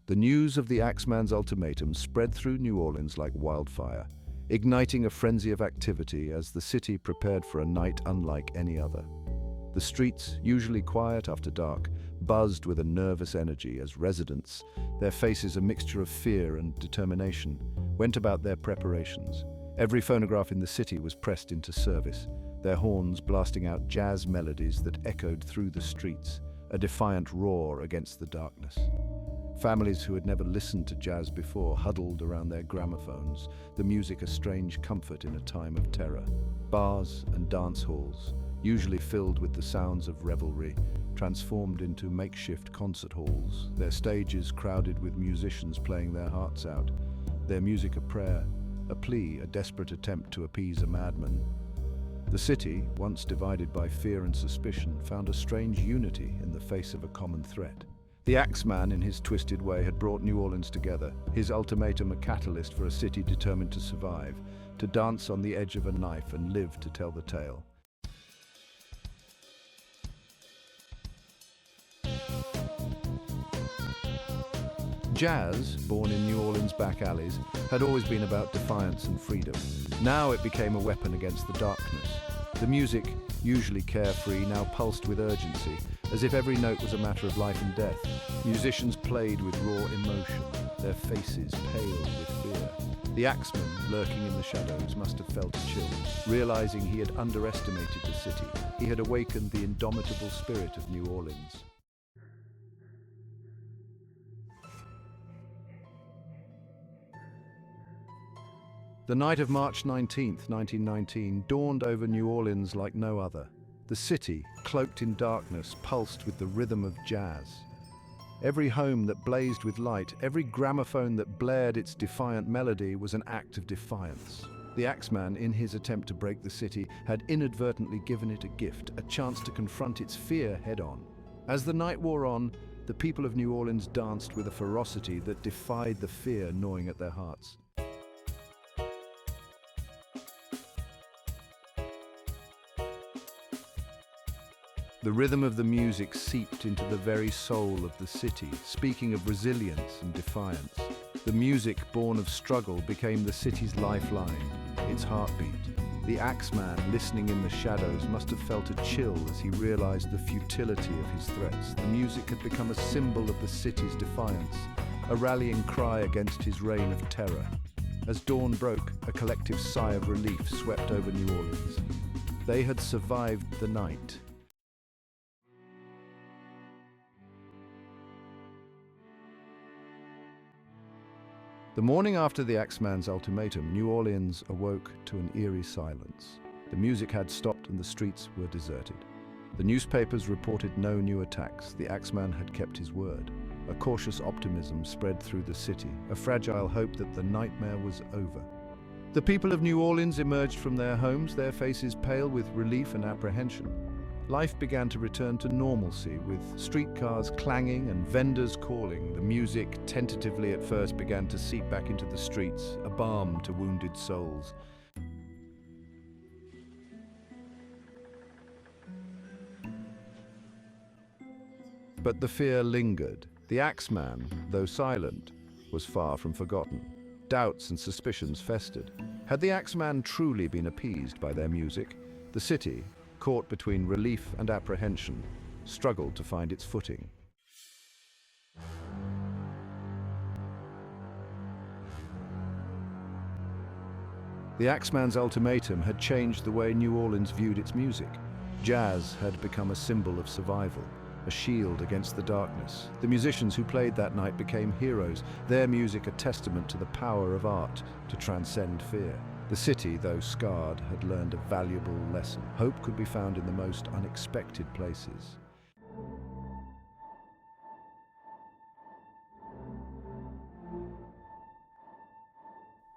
The news of the Axeman's ultimatum spread through New Orleans like wildfire, igniting a frenzy of activity as the city prepared for a night unlike any other. The streets, usually quiet after dark, buzzed with a nervous energy as residents, their faces a mixture of fear and determination, went about their preparations. Every phonograph in the city was pressed into service, their horns blasting out jazz melodies that echoed through the streets, a defiant roar against the darkness. Families who had never listened to jazz before huddled around their gramophones, the music a strange comfort in a time of terror. Bars and dance halls, usually filled with the sounds of revelry, transformed into makeshift concert halls, their stages crowded with musicians playing their hearts out, their music a prayer, a plea, a desperate attempt to appease a madman. The city, once divided by fear and suspicion, found a strange unity in the face of a common threat. The Axeman, in his twisted way, had brought New Orleans together, his ultimatum a catalyst for a city determined to survive, to dance on the edge of a knife and live to tell the tale. Jazz, born in New Orleans' back alleys, had always been about defiance and freedom. Now it became a weapon against the darkness. The music, usually carefree, now pulsed with urgency, as if every note was a matter of life and death. Musicians played with raw emotion, their faces pale with fear. The Axeman, lurking in the shadows, must have felt a chill, realizing he had underestimated the city. He had awakened the indomitable spirit of New Orleans. The night of March 19, 1919, dawned over New Orleans like no other. The city, cloaked in darkness, pulsed with the rhythm of jazz. Every home that blazed with light, every gramophone that blared its defiant melody was an act of defiance. The Axeman, in his attempt to break the city, had inadvertently given it a gift, a chance to confront its fear head-on. As the night wore on, the people of New Orleans danced with a ferocity that defied the fear gnawing at their hearts. The rhythm of the music seeped into the very soul of the city, speaking of resilience and defiance. The music, born of struggle, became the city's lifeline, its heartbeat. The Axeman, listening in the shadows, must have felt a chill as he realized the futility of his threats. The music had become a symbol of the city's defiance, a rallying cry against his reign of terror. As dawn broke, a collective sigh of relief swept over New Orleans. They had survived the night. The morning after the Axeman's ultimatum, New Orleans awoke to an eerie silence. The music had stopped and the streets were deserted. The newspapers reported no new attacks. The Axeman had kept his word. A cautious optimism spread through the city, a fragile hope that the nightmare was over. The people of New Orleans emerged from their homes, their faces pale with relief and apprehension. Life began to return to normalcy, with streetcars clanging and vendors calling. The music, tentatively at first, began to seep back into the streets, a balm to wounded souls. But the fear lingered. The Axeman, though silent, was far from forgotten. Doubts and suspicions festered. Had the Axeman truly been appeased by their music? The city, caught between relief and apprehension, struggled to find its footing. The Axeman's ultimatum had changed the way New Orleans viewed its music. Jazz had become a symbol of survival, a shield against the darkness. The musicians who played that night became heroes, their music a testament to the power of art to transcend fear. The city, though scarred, had learned a valuable lesson. Hope could be found in the most unexpected places.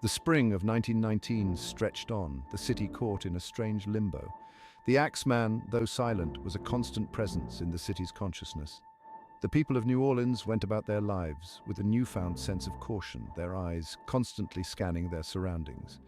The spring of 1919 stretched on, the city caught in a strange limbo. The Axeman, though silent, was a constant presence in the city's consciousness. The people of New Orleans went about their lives with a newfound sense of caution, their eyes constantly scanning their surroundings.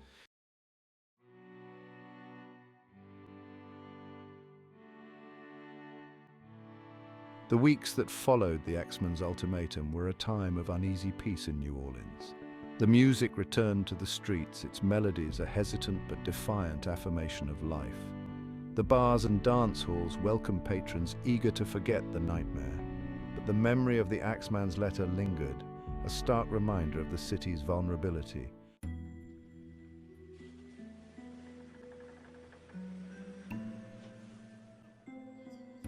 The weeks that followed the Axeman's ultimatum were a time of uneasy peace in New Orleans. The music returned to the streets, its melodies a hesitant but defiant affirmation of life. The bars and dance halls welcomed patrons eager to forget the nightmare. But the memory of the Axeman's letter lingered, a stark reminder of the city's vulnerability.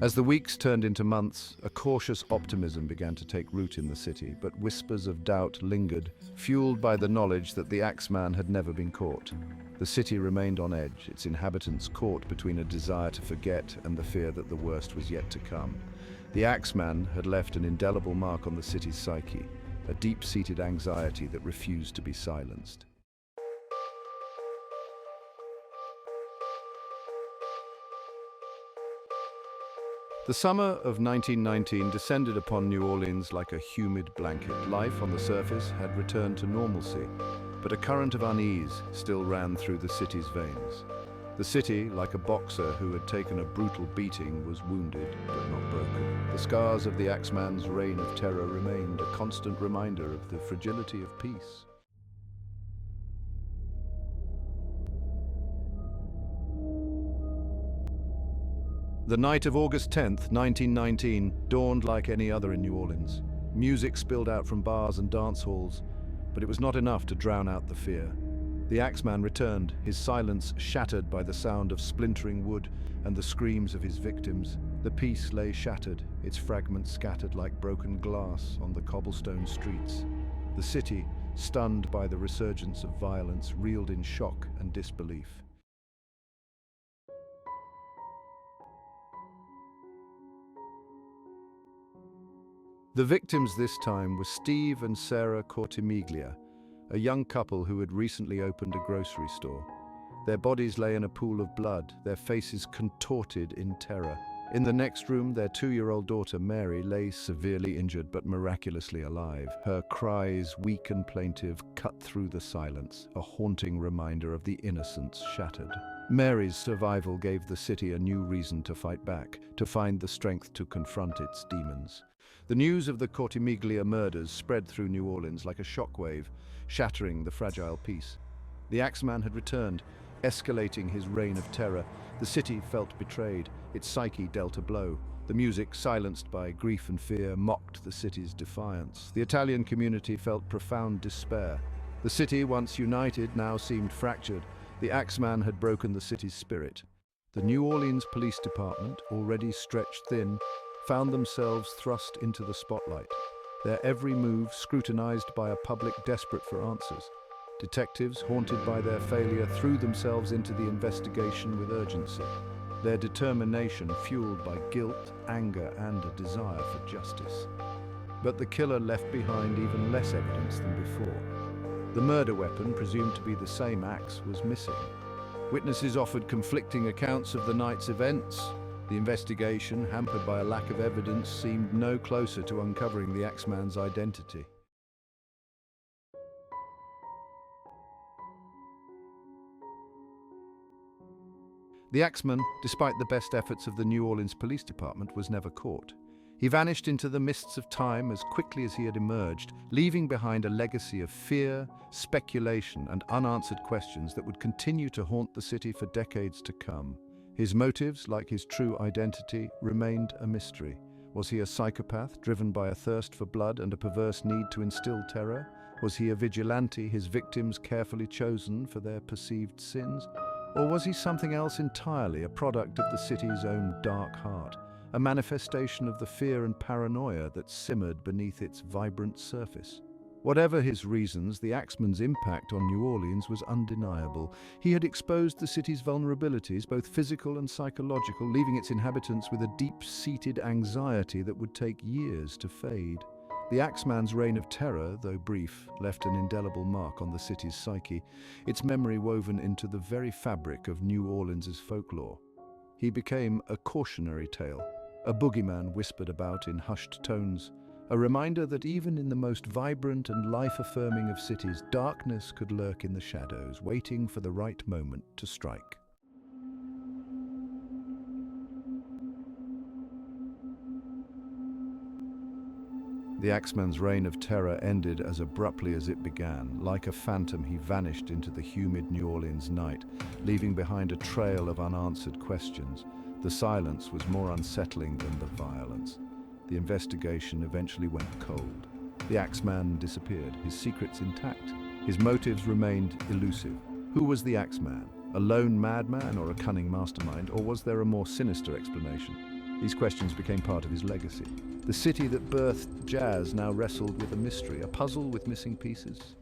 As the weeks turned into months, a cautious optimism began to take root in the city, but whispers of doubt lingered, fueled by the knowledge that the Axeman had never been caught. The city remained on edge, its inhabitants caught between a desire to forget and the fear that the worst was yet to come. The Axeman had left an indelible mark on the city's psyche, a deep-seated anxiety that refused to be silenced. The summer of 1919 descended upon New Orleans like a humid blanket. Life on the surface had returned to normalcy, but a current of unease still ran through the city's veins. The city, like a boxer who had taken a brutal beating, was wounded but not broken. The scars of the Axeman's reign of terror remained, a constant reminder of the fragility of peace. The night of August 10th, 1919, dawned like any other in New Orleans. Music spilled out from bars and dance halls, but it was not enough to drown out the fear. The Axeman returned, his silence shattered by the sound of splintering wood and the screams of his victims. The peace lay shattered, its fragments scattered like broken glass on the cobblestone streets. The city, stunned by the resurgence of violence, reeled in shock and disbelief. The victims this time were Steve and Sarah Cortimiglia, a young couple who had recently opened a grocery store. Their bodies lay in a pool of blood, their faces contorted in terror. In the next room, their 2-year-old daughter, Mary, lay severely injured but miraculously alive. Her cries, weak and plaintive, cut through the silence, a haunting reminder of the innocence shattered. Mary's survival gave the city a new reason to fight back, to find the strength to confront its demons. The news of the Cortimiglia murders spread through New Orleans like a shockwave, shattering the fragile peace. The Axeman had returned, escalating his reign of terror. The city felt betrayed, its psyche dealt a blow. The music, silenced by grief and fear, mocked the city's defiance. The Italian community felt profound despair. The city, once united, now seemed fractured. The Axeman had broken the city's spirit. The New Orleans Police Department, already stretched thin, found themselves thrust into the spotlight, their every move scrutinized by a public desperate for answers. Detectives, haunted by their failure, threw themselves into the investigation with urgency, their determination fueled by guilt, anger, and a desire for justice. But the killer left behind even less evidence than before. The murder weapon, presumed to be the same axe, was missing. Witnesses offered conflicting accounts of the night's events. The investigation, hampered by a lack of evidence, seemed no closer to uncovering the Axeman's identity. The Axeman, despite the best efforts of the New Orleans Police Department, was never caught. He vanished into the mists of time as quickly as he had emerged, leaving behind a legacy of fear, speculation, and unanswered questions that would continue to haunt the city for decades to come. His motives, like his true identity, remained a mystery. Was he a psychopath driven by a thirst for blood and a perverse need to instill terror? Was he a vigilante, his victims carefully chosen for their perceived sins? Or was he something else entirely, a product of the city's own dark heart, a manifestation of the fear and paranoia that simmered beneath its vibrant surface? Whatever his reasons, the Axeman's impact on New Orleans was undeniable. He had exposed the city's vulnerabilities, both physical and psychological, leaving its inhabitants with a deep-seated anxiety that would take years to fade. The Axeman's reign of terror, though brief, left an indelible mark on the city's psyche, its memory woven into the very fabric of New Orleans's folklore. He became a cautionary tale, a boogeyman whispered about in hushed tones, a reminder that even in the most vibrant and life-affirming of cities, darkness could lurk in the shadows, waiting for the right moment to strike. The Axeman's reign of terror ended as abruptly as it began. Like a phantom, he vanished into the humid New Orleans night, leaving behind a trail of unanswered questions. The silence was more unsettling than the violence. The investigation eventually went cold. The Axeman disappeared, his secrets intact. His motives remained elusive. Who was the Axeman? A lone madman or a cunning mastermind, or was there a more sinister explanation? These questions became part of his legacy. The city that birthed jazz now wrestled with a mystery, a puzzle with missing pieces.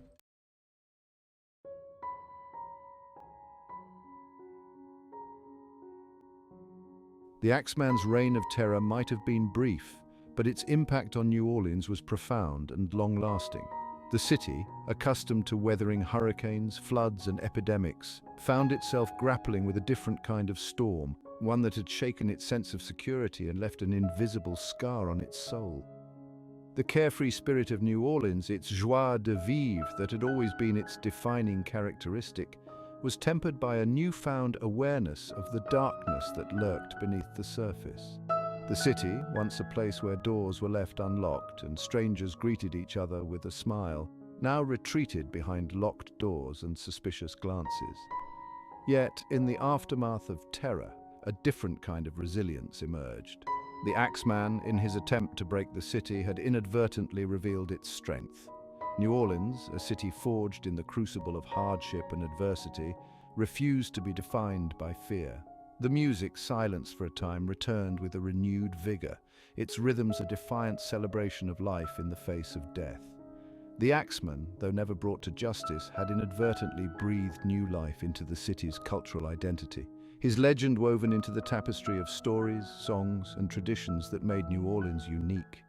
The Axeman's reign of terror might have been brief, but its impact on New Orleans was profound and long-lasting. The city, accustomed to weathering hurricanes, floods, and epidemics, found itself grappling with a different kind of storm, one that had shaken its sense of security and left an invisible scar on its soul. The carefree spirit of New Orleans, its joie de vivre that had always been its defining characteristic, was tempered by a newfound awareness of the darkness that lurked beneath the surface. The city, once a place where doors were left unlocked and strangers greeted each other with a smile, now retreated behind locked doors and suspicious glances. Yet, in the aftermath of terror, a different kind of resilience emerged. The Axeman, in his attempt to break the city, had inadvertently revealed its strength. New Orleans, a city forged in the crucible of hardship and adversity, refused to be defined by fear. The music, silenced for a time, returned with a renewed vigor, its rhythms a defiant celebration of life in the face of death. The Axeman, though never brought to justice, had inadvertently breathed new life into the city's cultural identity. His legend woven into the tapestry of stories, songs, and traditions that made New Orleans unique.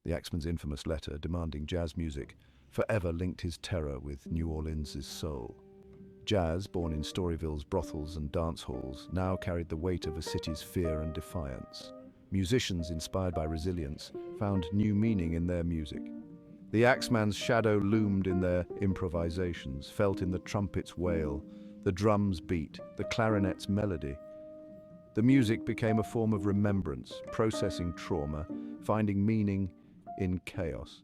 The Axeman's infamous letter demanding jazz music forever linked his terror with New Orleans' soul. Jazz, born in Storyville's brothels and dance halls, now carried the weight of a city's fear and defiance. Musicians, inspired by resilience, found new meaning in their music. The Axeman's shadow loomed in their improvisations, felt in the trumpet's wail, the drum's beat, the clarinet's melody. The music became a form of remembrance, processing trauma, finding meaning in chaos.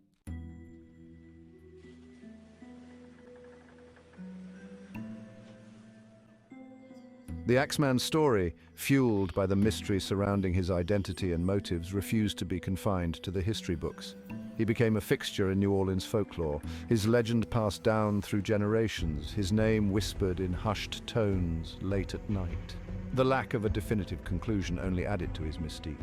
The Axeman's story, fueled by the mystery surrounding his identity and motives, refused to be confined to the history books. He became a fixture in New Orleans folklore, his legend passed down through generations, his name whispered in hushed tones late at night. The lack of a definitive conclusion only added to his mystique.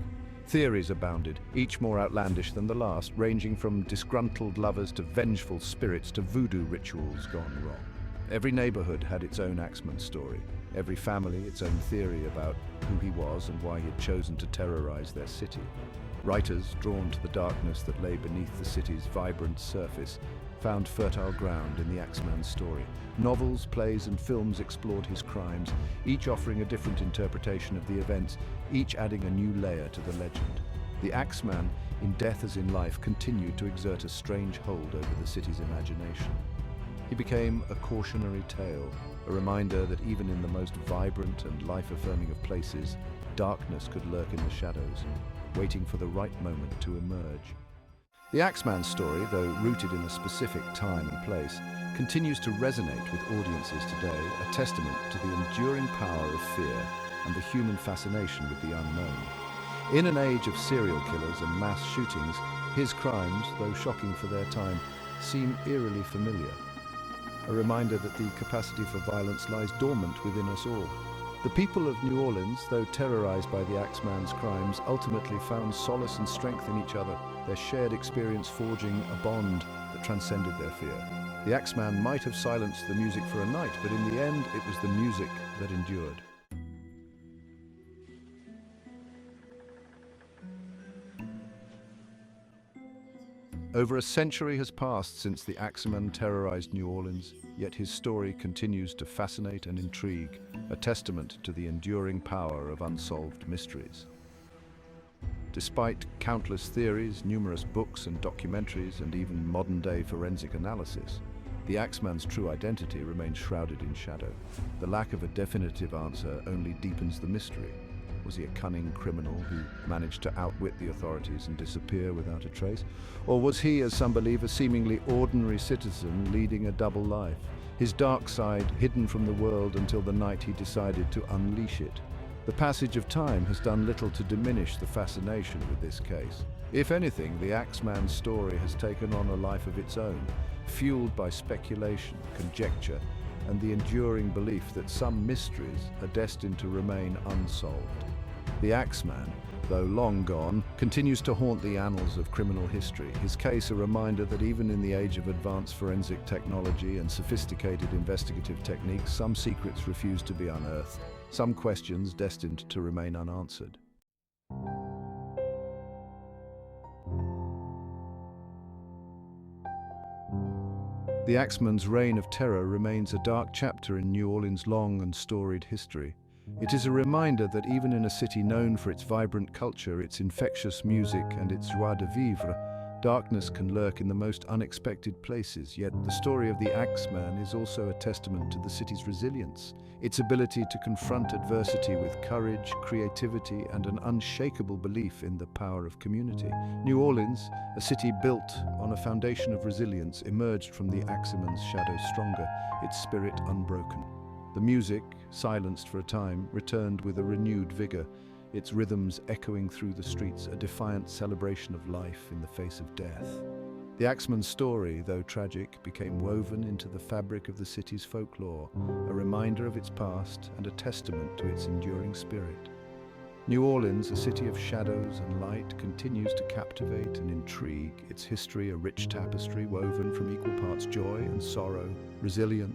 Theories abounded, each more outlandish than the last, ranging from disgruntled lovers to vengeful spirits to voodoo rituals gone wrong. Every neighborhood had its own Axeman story, every family its own theory about who he was and why he had chosen to terrorize their city. Writers, drawn to the darkness that lay beneath the city's vibrant surface, found fertile ground in the Axeman's story. Novels, plays, and films explored his crimes, each offering a different interpretation of the events, each adding a new layer to the legend. The Axeman, in death as in life, continued to exert a strange hold over the city's imagination. He became a cautionary tale, a reminder that even in the most vibrant and life-affirming of places, darkness could lurk in the shadows, waiting for the right moment to emerge. The Axeman's story, though rooted in a specific time and place, continues to resonate with audiences today, a testament to the enduring power of fear and the human fascination with the unknown. In an age of serial killers and mass shootings, his crimes, though shocking for their time, seem eerily familiar. A reminder that the capacity for violence lies dormant within us all. The people of New Orleans, though terrorized by the Axeman's crimes, ultimately found solace and strength in each other, their shared experience forging a bond that transcended their fear. The Axeman might have silenced the music for a night, but in the end, it was the music that endured. Over a century has passed since the Axeman terrorized New Orleans, yet his story continues to fascinate and intrigue, a testament to the enduring power of unsolved mysteries. Despite countless theories, numerous books and documentaries, and even modern-day forensic analysis, the Axeman's true identity remains shrouded in shadow. The lack of a definitive answer only deepens the mystery. Was he a cunning criminal who managed to outwit the authorities and disappear without a trace? Or was he, as some believe, a seemingly ordinary citizen leading a double life, his dark side hidden from the world until the night he decided to unleash it? The passage of time has done little to diminish the fascination with this case. If anything, the Axeman's story has taken on a life of its own, fueled by speculation, conjecture, and the enduring belief that some mysteries are destined to remain unsolved. The Axeman, though long gone, continues to haunt the annals of criminal history. His case a reminder that even in the age of advanced forensic technology and sophisticated investigative techniques, some secrets refuse to be unearthed, some questions destined to remain unanswered. The Axeman's reign of terror remains a dark chapter in New Orleans' long and storied history. It is a reminder that even in a city known for its vibrant culture, its infectious music, and its joie de vivre, darkness can lurk in the most unexpected places. Yet the story of the Axeman is also a testament to the city's resilience, its ability to confront adversity with courage, creativity, and an unshakable belief in the power of community. New Orleans, a city built on a foundation of resilience, emerged from the Axeman's shadow stronger, its spirit unbroken. The music, silenced for a time, returned with a renewed vigor, its rhythms echoing through the streets, a defiant celebration of life in the face of death. The Axeman's story, though tragic, became woven into the fabric of the city's folklore, a reminder of its past and a testament to its enduring spirit. New Orleans, a city of shadows and light, continues to captivate and intrigue, its history a rich tapestry woven from equal parts joy and sorrow, resilience